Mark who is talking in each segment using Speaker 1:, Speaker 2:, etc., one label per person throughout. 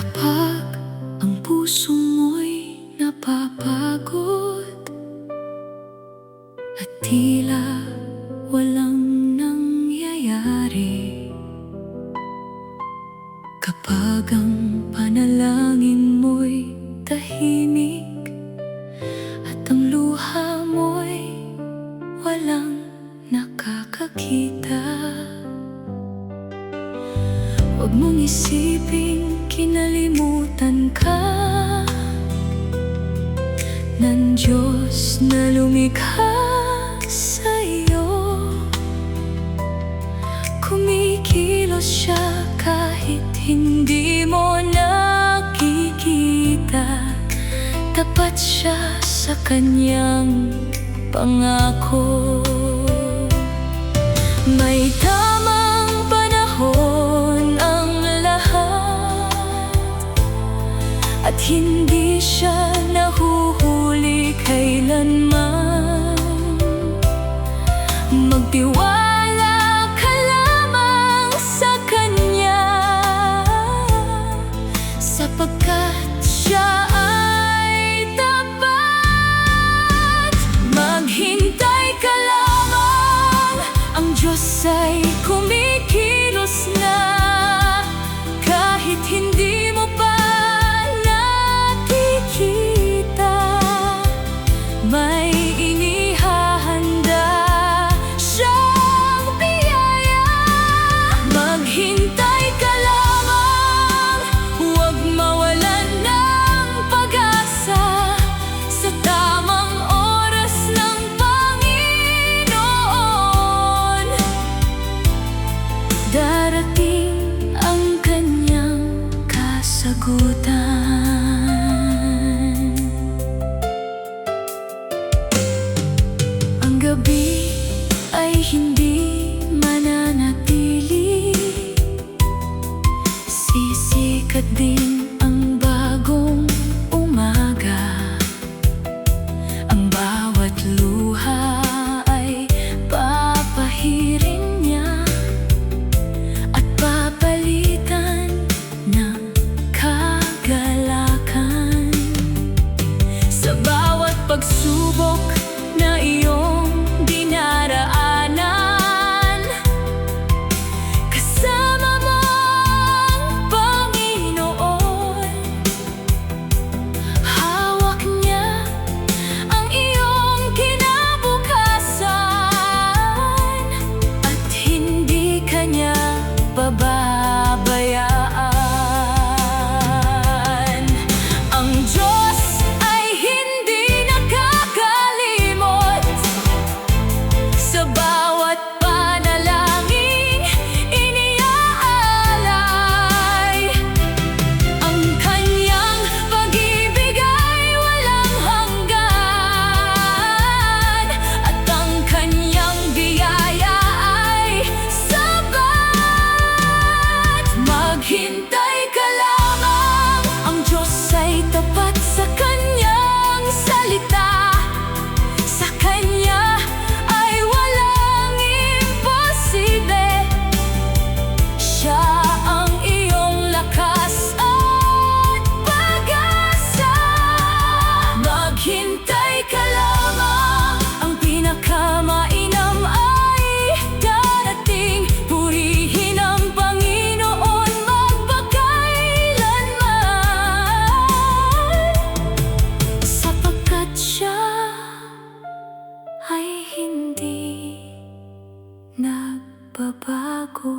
Speaker 1: Kapag ang puso mo'y napapagod at tila walang nangyayari, kapag ang panalangin mo'y tahimik at ang luha mo'y walang nakakakita, huwag mong isiping kinalimutan ka ng Diyos na lumikha sa'yo. Kumikilos siya kahit hindi mo nakikita. Tapat siya sa kanyang pangako. May tamang panahon ang lahat, at hindi siya nahuhuli kailanman. Magtiwala ka lamang sa Kanya, sapagkat siya ay tapat. Maghintay ka lamang, ang Diyos ay kumikilos na. Kahit hindi mo pa nakikita, may inihahanda siyang biyaya. Maghintay ka lamang, huwag mawalan ng pag-asa. Sa tamang oras ng Panginoon, darating ang kanyang kasagutan. Ang gabi ay hindi mananatili, sisikat din ang bagong umaga. Ang bawat luha ay papahirin niya at papalitan ng kagalakan. Sa bawat pagsubok na iyong dinaraanan, kasama mo ang Panginoon. Hawak niya ang iyong kinabukasan, at hindi ka niya pababayaan. Ang Diyos ay hindi nakakalimot. Sa bawat panalangin iniaalay, ang kanyang pag-ibig ay walang hanggan, at ang kanyang biyaya ay sapat. Maghintay ka lamang, ang Diyos ay tapat sa kanyang salita. Sa Kanya ay walang imposible. Siya ang iyong lakas at pag-asa. Maghintay ka lamang, ang pinakamainam ay darating. Purihin ang Panginoon magpakailanman, sapagkat siya ay hindi nagbabago.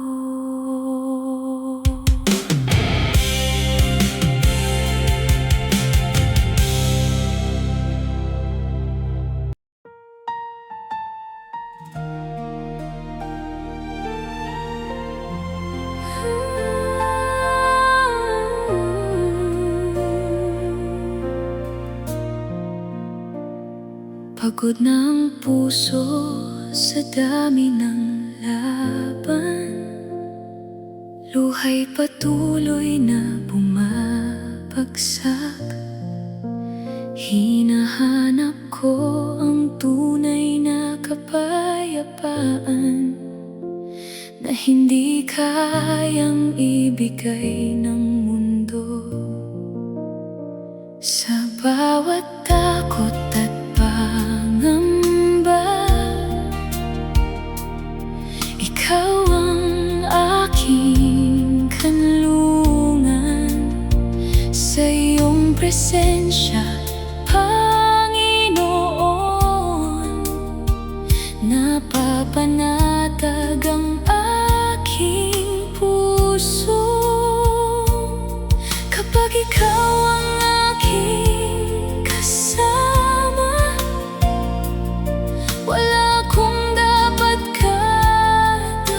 Speaker 1: Pagod na ang puso sa dami ng laban, luha'y patuloy na bumabagsak. Hinahanap ko ang tunay na kapayapaan na hindi kayang ibigay ng mundo. Sa bawat takot at pangamba, ikaw ang aking kanlungan. Sa iyong presensya, Panginoon, napapanatag ang aking puso. Kapag ikaw ang aking kasama, wala akong dapat katakutan.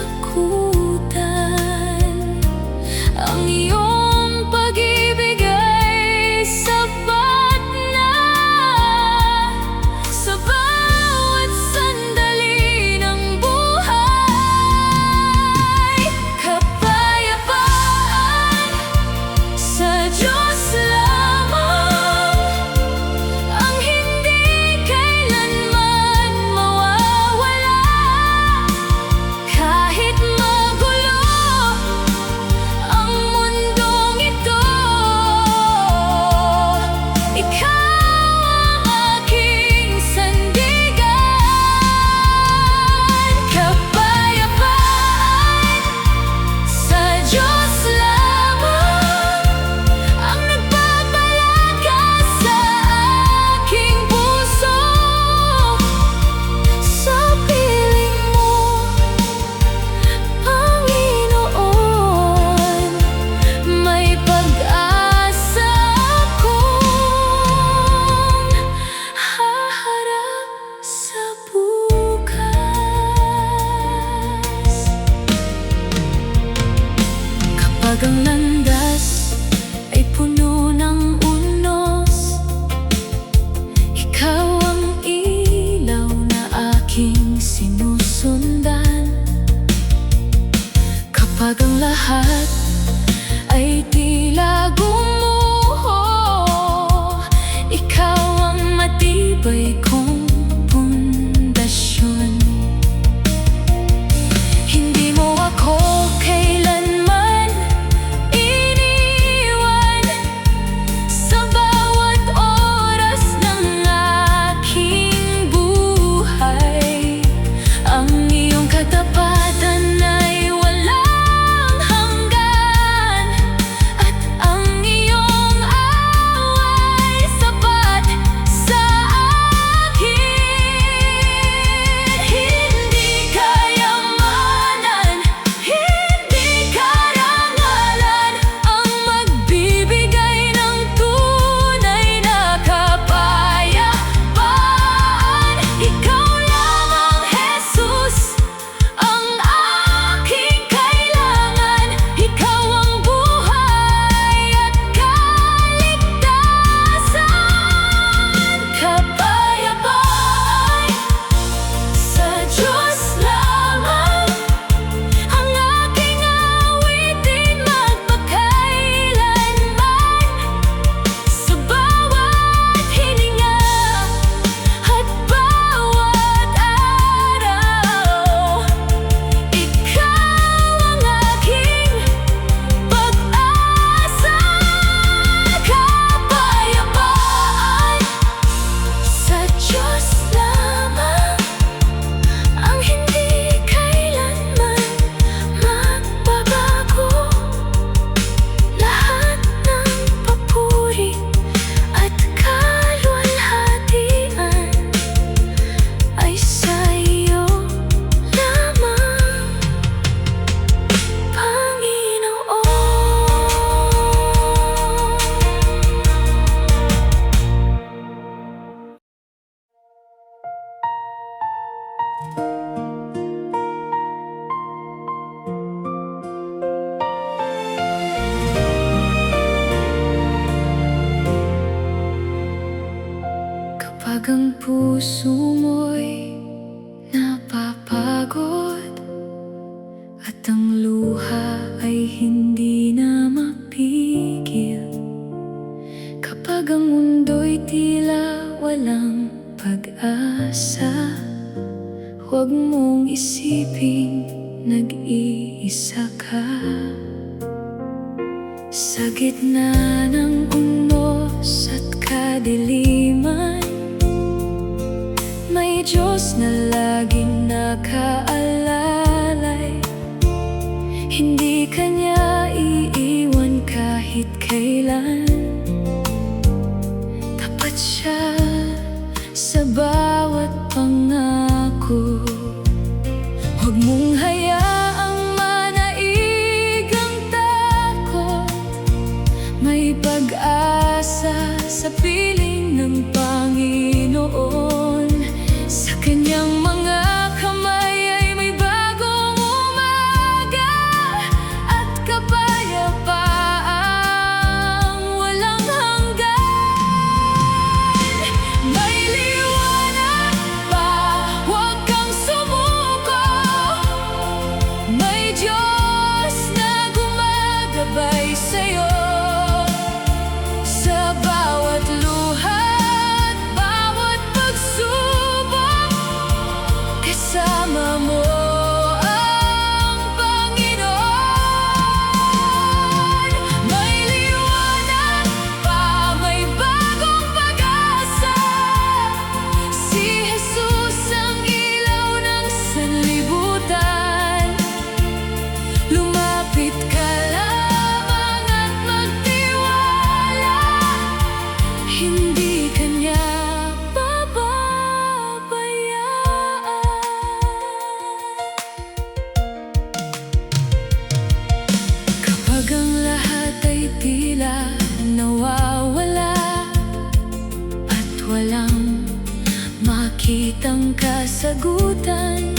Speaker 1: Ang iyong pag-ibig ay sapat na sa bawat sandali ng buhay. Kapayapaan sa Diyos lamang ang hindi kailanman mawawala. Kahit magulo ang mundong ito, ikaw ang aking sandigan. Kapayapaan sa Diyos lamang ang nagpapalakas sa aking puso. Sa piling mo, Panginoon, may pag-asa akong haharap sa bukas. Kapag ang landas ay puno ng unos, ikaw ang ilaw na aking sinusundan. Kapag ang lahat ay tila gumuho, ikaw ang matibay kong pundasyon. Hindi mo ako kailanman iniwan sa bawat oras ng aking buhay. Ang iyong katapatan ay walang hanggan, at ang iyong away sapat sa akin. Hindi kayamanan, hindi karangalan ang magbibigay ng tunay na kapayapaan. Ikaw lamang, Jesus, ang aking kailangan. Ikaw ang buhay at kaligtasan. Kapayapaan sa Diyos lamang ang aking awitin magpakailanman. Sa bawat hininga at bawat araw, ikaw ang aking pag-asa. Kapayapaan sa Diyos lamang ang hindi kailanman magbabago. Lahat ng papuri at kaluwalhatian ay sa iyo lamang, Panginoon. Kapag ang puso mo'y napapagod at ang luha ay hindi na mapigil, kapag ang mundo'y tila walang pag-asa, huwag mong isiping nag-iisa ka. Sa gitna ng unos at kadiliman. May Diyos na laging nakaalalay, hindi Kanya iiwan kahit kailan. Tapat Siya sa bawat pangako. Huwag mong hayaang manaig ang takot, may pag-asa sa piling ng Panginoon. Sa Kanyang mga kamay ay may bagong umaga at kapayapaang walang hanggan. May liwanag pa, huwag kang sumuko. May Diyos na gumagabay sa'yo sa bawat luha at bawat pagsubok. Kasama mo ang Panginoon. May liwanag pa, may bagong pag-asa. Si Jesus ang ilaw ng sanlibutan. Lumapit ka lamang at magtiwala, hindi Kanya pababayaan. Kapag ang lahat ay tila nawawala at walang makitang kasagutan,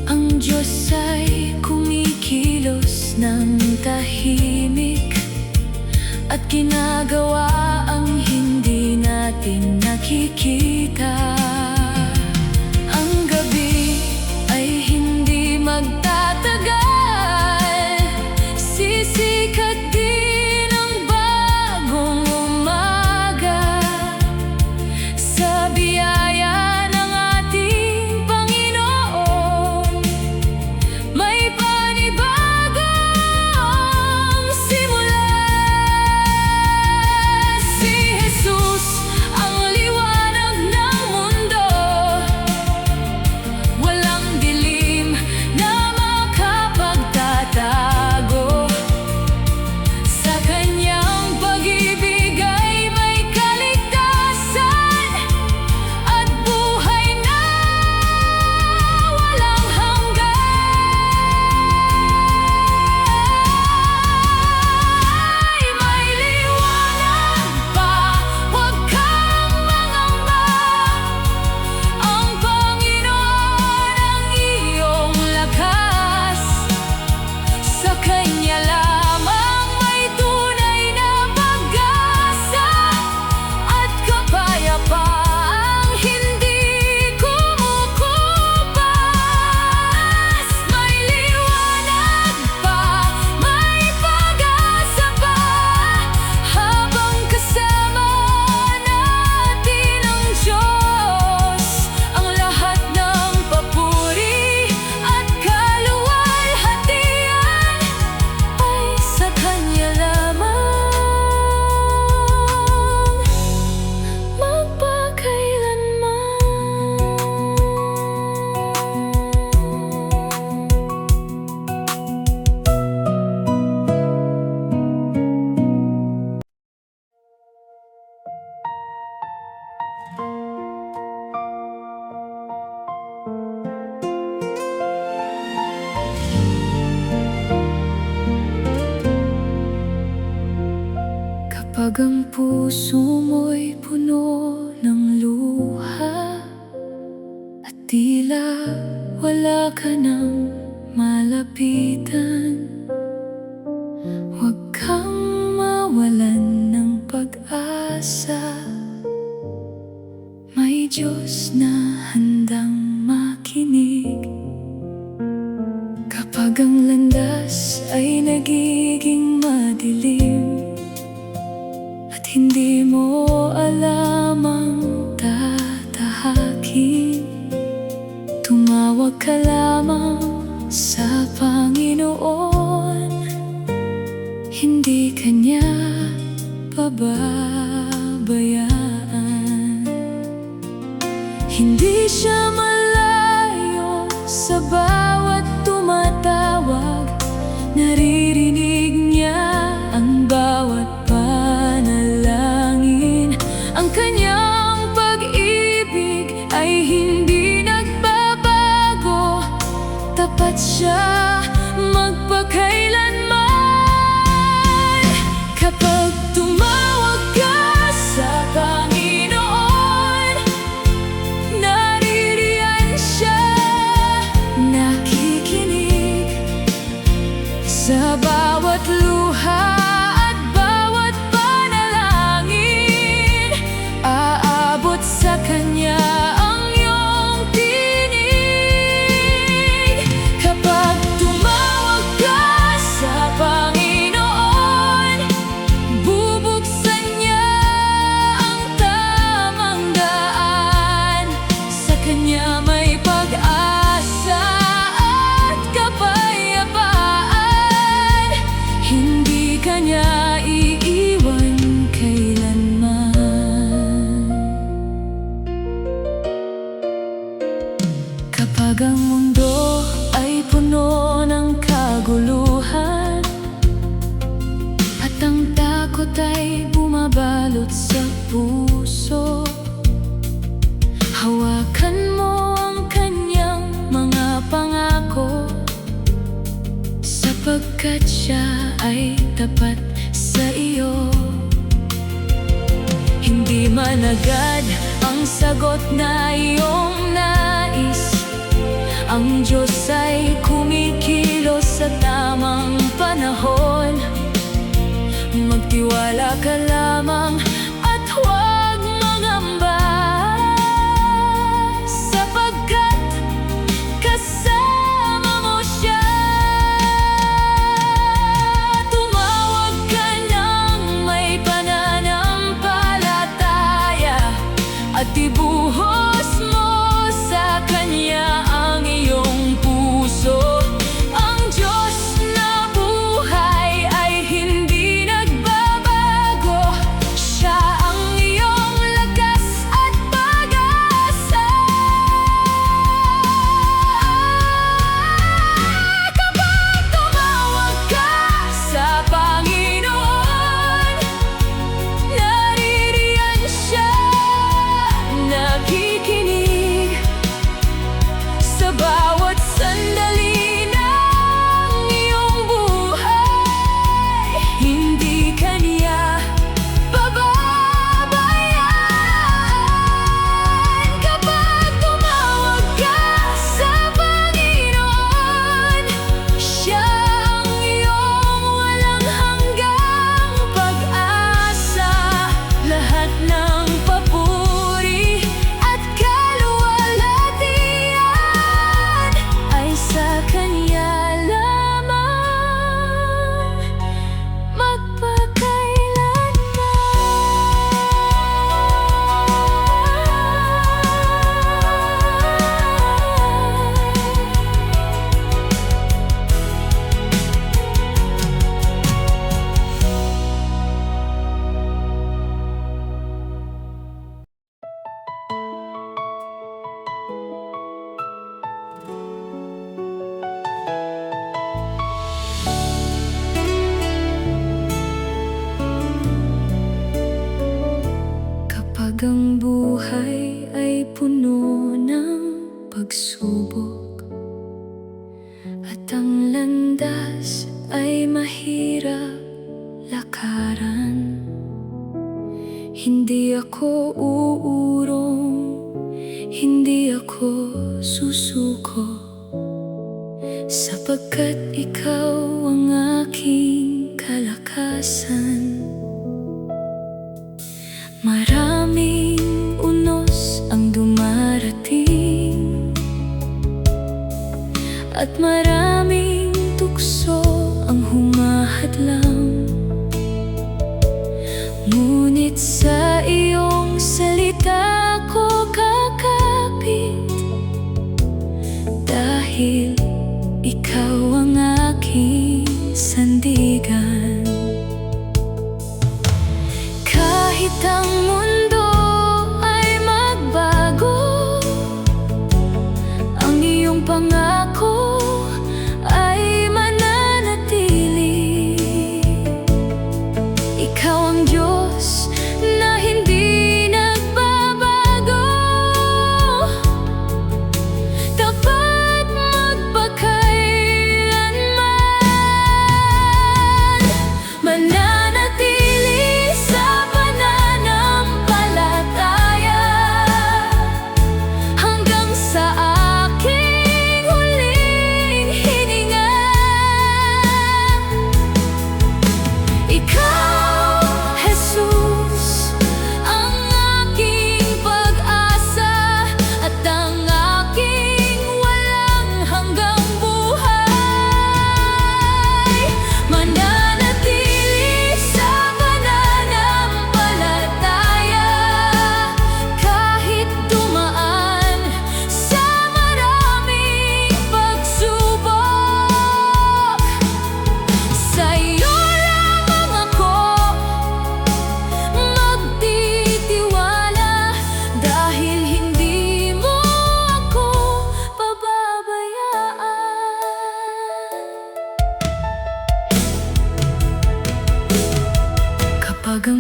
Speaker 1: ang Diyos ay kumikilos ng tahimik at ginagawa ang hindi natin nakikita. Ang gabi ay hindi magtatagal, sisikat din ang bagong umaga. Sa biyaya ng ating Panginoon, may panibagong simula. Si Jesus ang liwanag ng mundo, walang dilim na makapagtatago. Sa Kanyang pag-ibig ay may kaligtasan at buhay na walang hanggan. May liwanag pa, huwag kang mangamba. Ang Panginoon ang iyong lakas. Sa Kanya lamang may tunay na pag-asa at kapayapaang hindi kumukupas. May liwanag pa, may pag-asa pa, habang kasama natin ang Diyos. Ang lahat ng papuri at kaluwalhatian ay sa Kanya lamang kapag ang puso mo'y puno ng luha at tila wala ka nang malapitan. Huwag kang mawalan ng pag-asa, may Diyos na handang makinig. Kapag ang landas ay nagiging madilim at hindi mo alam ang tatahakin, tumawag ka lamang sa Panginoon, hindi Kanya pababayaan. siya malayo sa bawat tumatawag. Naririnig niya ang bawat panalangin. Ang kanyang pag-ibig ay hindi nagbabago. Tapat siya magpakailanman. Kapag tumawag ka sa Panginoon, naririyan siya, nakikinig sa bawat luha at bawat panalangin. Aabot sa Kanya ang iyong tinig. Kapag tumawag ka sa Panginoon, bubuksan niya ang tamang daan. Sa Kanya may pag-asa at kapayapaan. Hindi ka niya iiwan kailanman. Kapag ang mundo ay puno ng kaguluhan at ang takot ay bumabalot sa puso, hawakan mo ang Kanyang mga pangako, sapagkat siya ay tapat sa iyo. Hindi man agad ang sagot na iyong nais, ang Diyos ay kumikilos sa tamang panahon. Magtiwala ka lamang at huwag mangamba, sapagkat kasama mo siya. Tumawag ka ng may pananampalataya at ibuhos mo sa Kanya ang iyong puso. Ang Diyos na buhay ay hindi nagbabago. Siya ang iyong lakas at pag-asa. Kapag tumawag ka sa Panginoon, naririyan siya, nakikinig sa bawat sandali ng iyong buhay. Hindi ka niya pababayaan. Kapag tumawag ka sa Panginoon, siya ang iyong walang hanggang pag-asa. Lahat ng papuri at kaluwalhatian ay sa Kanya lamang kapag ang buhay ay puno ng pagsubok at ang landas ay mahirap lakaran. Hindi ako uurong, hindi ako susuko, sapagkat ikaw ang aking kalakasan. Maraming unos ang dumarating at maraming tukso ang humahadlang. Ngunit sa iyong salita ko kakapit, dahil ikaw ang aking sandigan. Kahit ang mundo ay magbago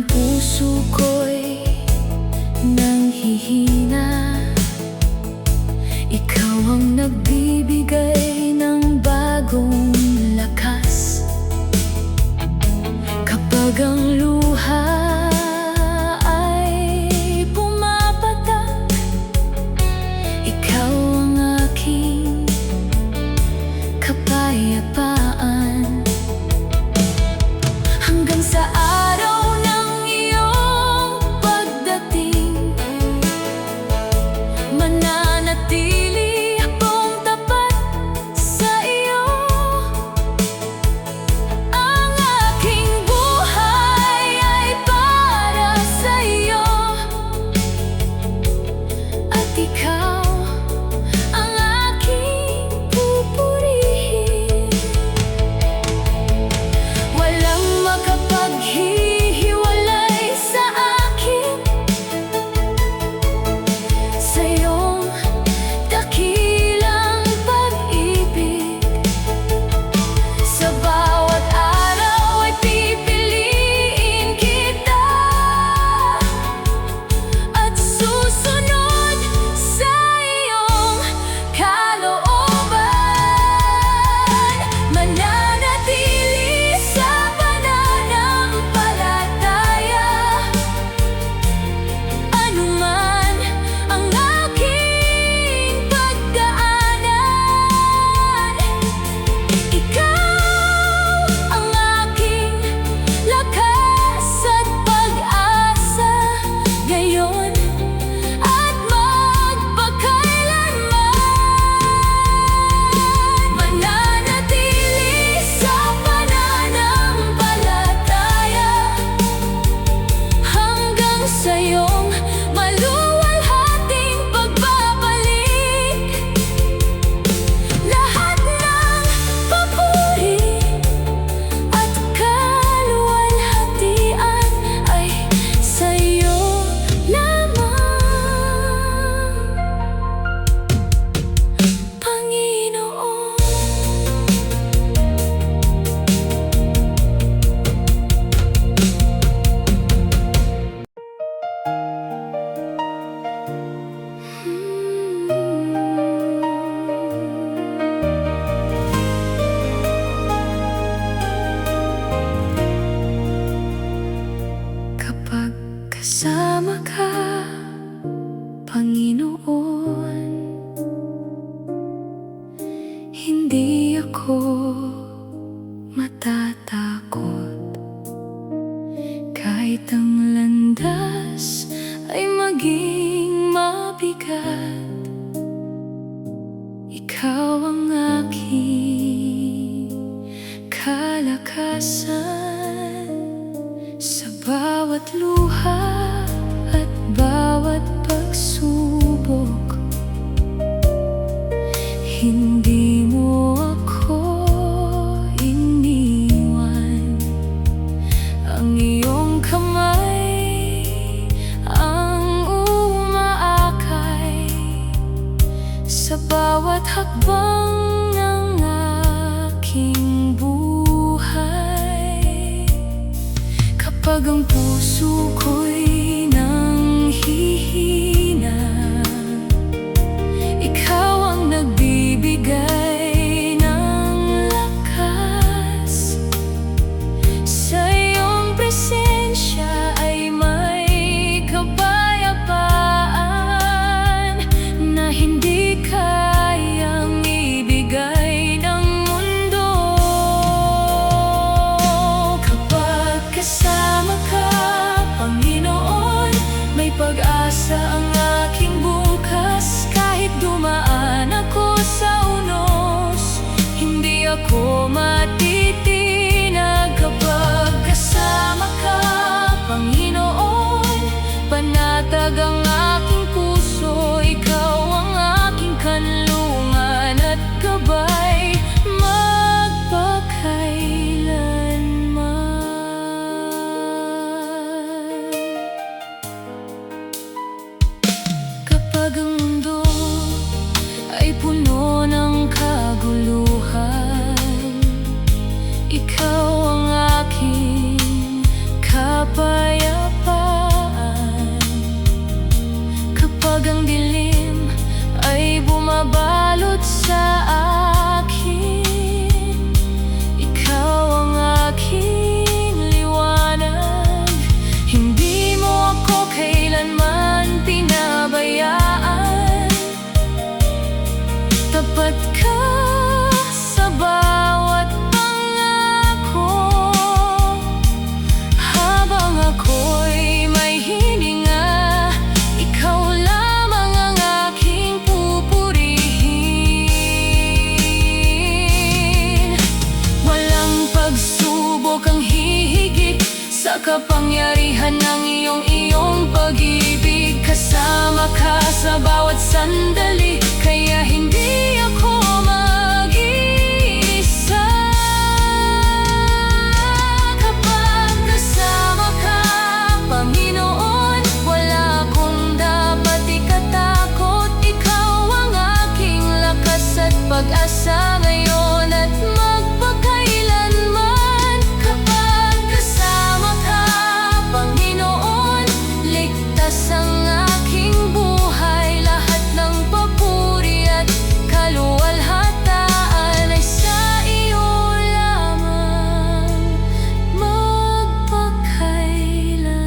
Speaker 1: ang puso ko'y nanghihina, ikaw ang nagbibigay ng bagong lakas. Kapag ang luha ay pumapatak, ikaw ang aking kapayapaan. Hanggang sa araw ng iyong pagdating, mananatili akong tapat sa iyo. Ang aking buhay ay para sa iyo, at ikaw ang aking pupurihin. Walang makapaghihiwalay sa akin sa iyong dakilang pag-ibig. Sa bawat araw ay pipiliin kita at susunod sa iyong kalooban. Mananatili sa pananampalataya, anuman ang aking pagdaanan. Ikaw ang aking lakas at pag-asa, ngayon at magpakailanman. Mananatili sa pananampalataya hanggang sa iyong maluwalhating pagbabalik. Lahat ng papuri at kaluwalhatian ay sa iyo lamang, Panginoon. Kapag kasama ka, Panginoon, hindi ako matatakot. Kahit ang landas ay maging mabigat, ikaw ang aking kalakasan. Sa bawat luha at bawat pagsubok, hindi mo ako iniwan. Ang iyong kamay ang umaakay sa bawat hakbang ng aking buhay. Kapag ang puso ko'y nanghihina, ikaw ang nagbibigay ng lakas. Sa iyong presensya ay may kapayapaan na hindi kayang ibigay ng mundo. Kapag kasama ka, Panginoon, may pag-asa ang aking bukas. Kahit dumaan ako sa unos, hindi ako matitinag. Kapag kasama ka, Panginoon, panatag ang aking puso. Ikaw ang aking kanlungan at gabay magpakailanman. kapangyarihan ng iyong pag-ibig. Kasama ka sa bawat sandali, kaya hindi ako mag-iisa. Kapag kasama ka, Panginoon, wala akong dapat ikatakot. Ikaw ang aking lakas at pag-asa ngayon at magpakailanman. Kapag kasama ka, Panginoon, ligtas ang aking buhay. Lahat ng papuri at kaluwalhatian ay sa iyo lamang magpakailanman.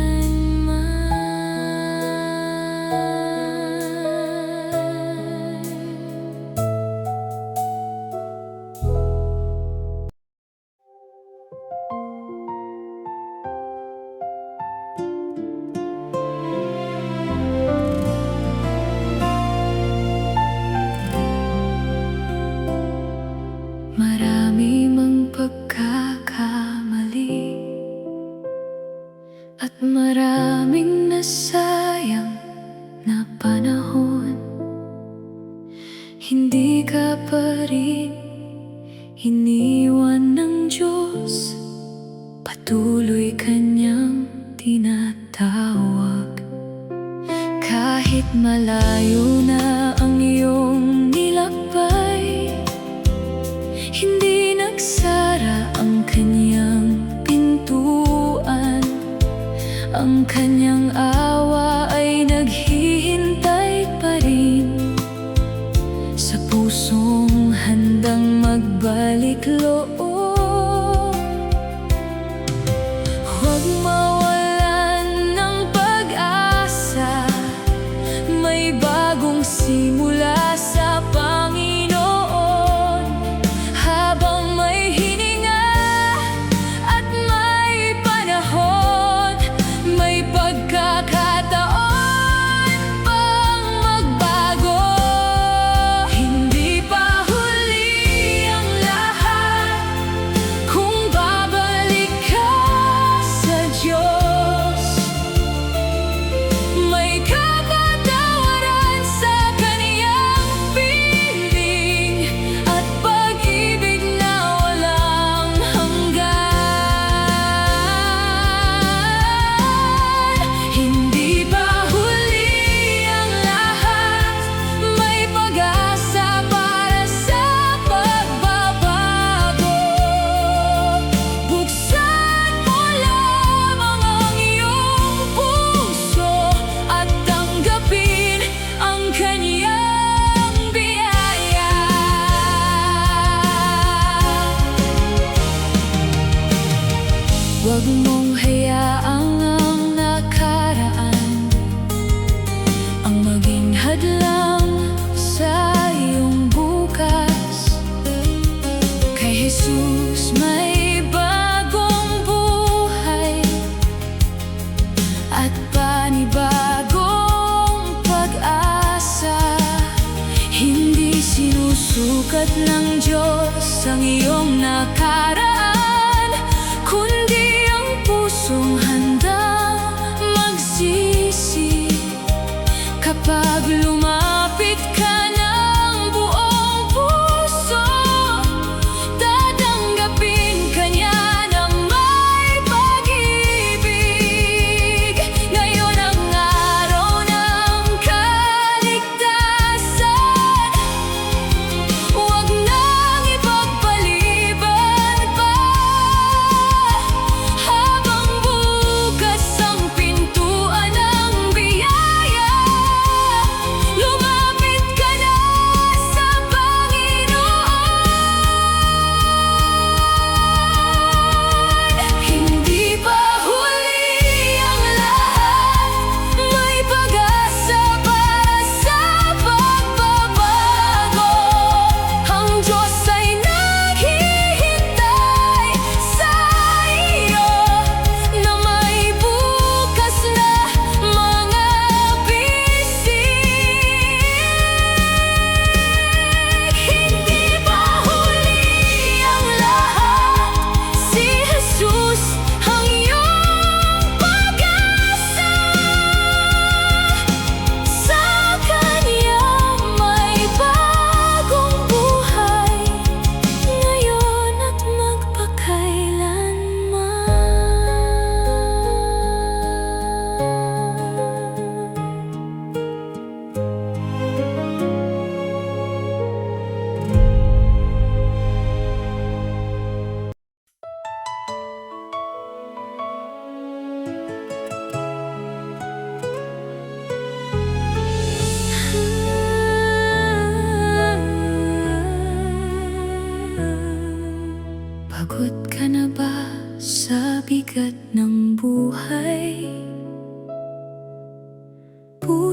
Speaker 1: Marami mang pagkakamali at maraming nasayang na panahon. Hindi ka pa rin iniwan ng Diyos, patuloy Kanyang tinatawag. Kahit malayo na ang iyong nilakbay, hindi nagsara ang Kanyang pintuan. Ang Kanyang awa ay naghihintay pa rin sa pusong handang magbalik loob. Huwag mawalan ng pag-asa, may bagong simula sa Panginoon. Habang may hininga at may panahon, may pagkakataon pang magbago. Hindi pa huli ang lahat kung babalik ka sa Diyos. May kapatawaran sa Kaniyang piling at pag-ibig na walang hanggan. Hindi pa huli ang lahat, may pag-asa para sa pagbabago. Buksan mo lamang ang iyong puso at tanggapin ang Kaniyang biyaya. Huwag mong hayaang ang nakaraan ang maging hadlang sa iyong bukas. Kay Jesus may bagong buhay at panibagong pag-asa. Hindi sinusukat ng Diyos ang iyong nakaraan, kundi ang pusong handang magsisi. Kapag lumapit ka ng buong puso, tatanggapin ka niya ng may pag-ibig. Ngayon ang araw ng kaligtasan, huwag nang ipagpaliban pa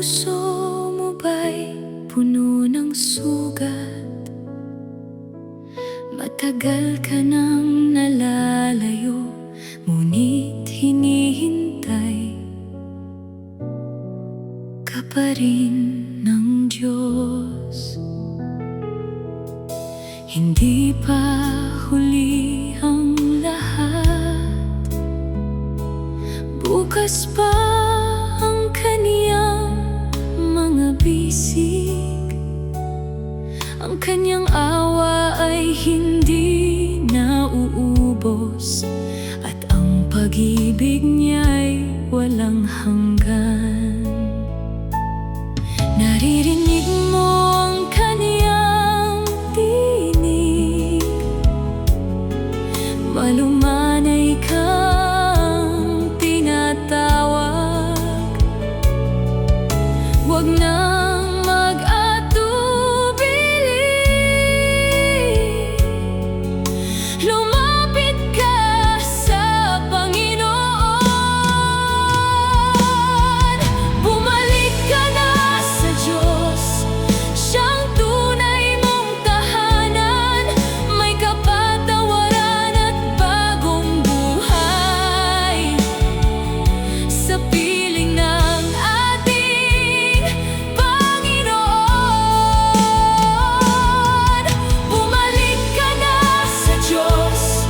Speaker 1: puso mo ba'y puno ng sugat? Matagal ka nang nalalayo, ngunit hinihintay ka pa rin ng Diyos. Hindi pa huli ang lahat, bukas pa ang kaniyang mga bisig. Ang kanyang awa ay hindi nauubos, at ang pag-ibig niya'y walang hanggan. Naririnig mo ang kaniyang tinig, malumanay kang tinatawag. Huwag nang mag-atubili, lumapit ka sa Panginoon. Bumalik ka na sa Diyos, siyang tunay mong tahanan. May kapatawaran at bagong buhay sa piling ng ating Panginoon. Bumalik ka na sa Diyos,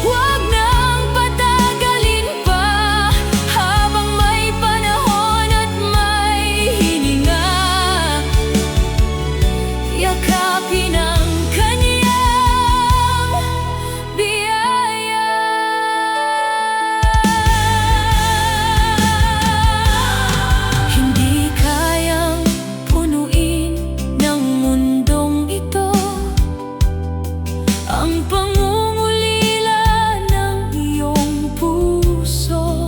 Speaker 1: huwag nang patagalin pa, habang may panahon at may hininga. Yakapin ang kaniyang biyaya. Hindi kayang punuin ng mundong ito ang pangungulila ng iyong puso.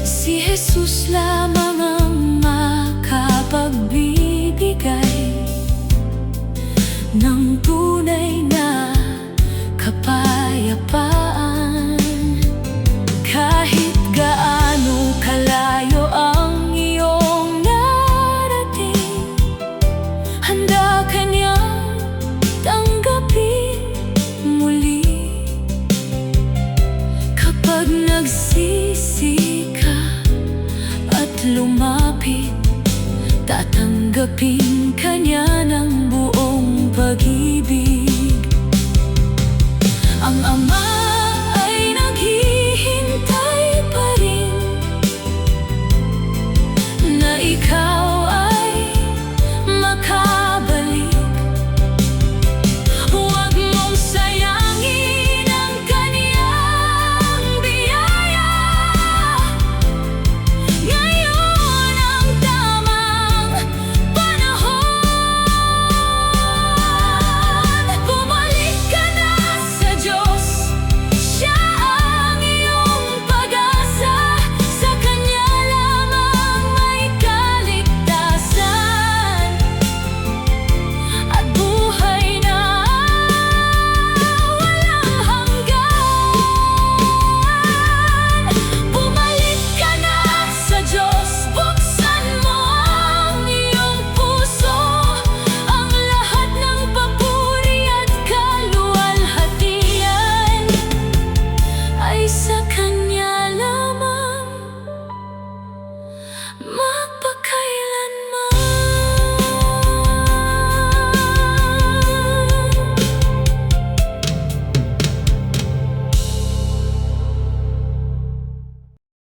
Speaker 1: Si Jesus lamang ang makapagbibigay ng tunay na kapayapaan. Kahit gaano kalayo ang iyong narating, handa ka niyang tanggapin muli. Kapag nagsisi ka at lumapit, tatanggapin ka niya ng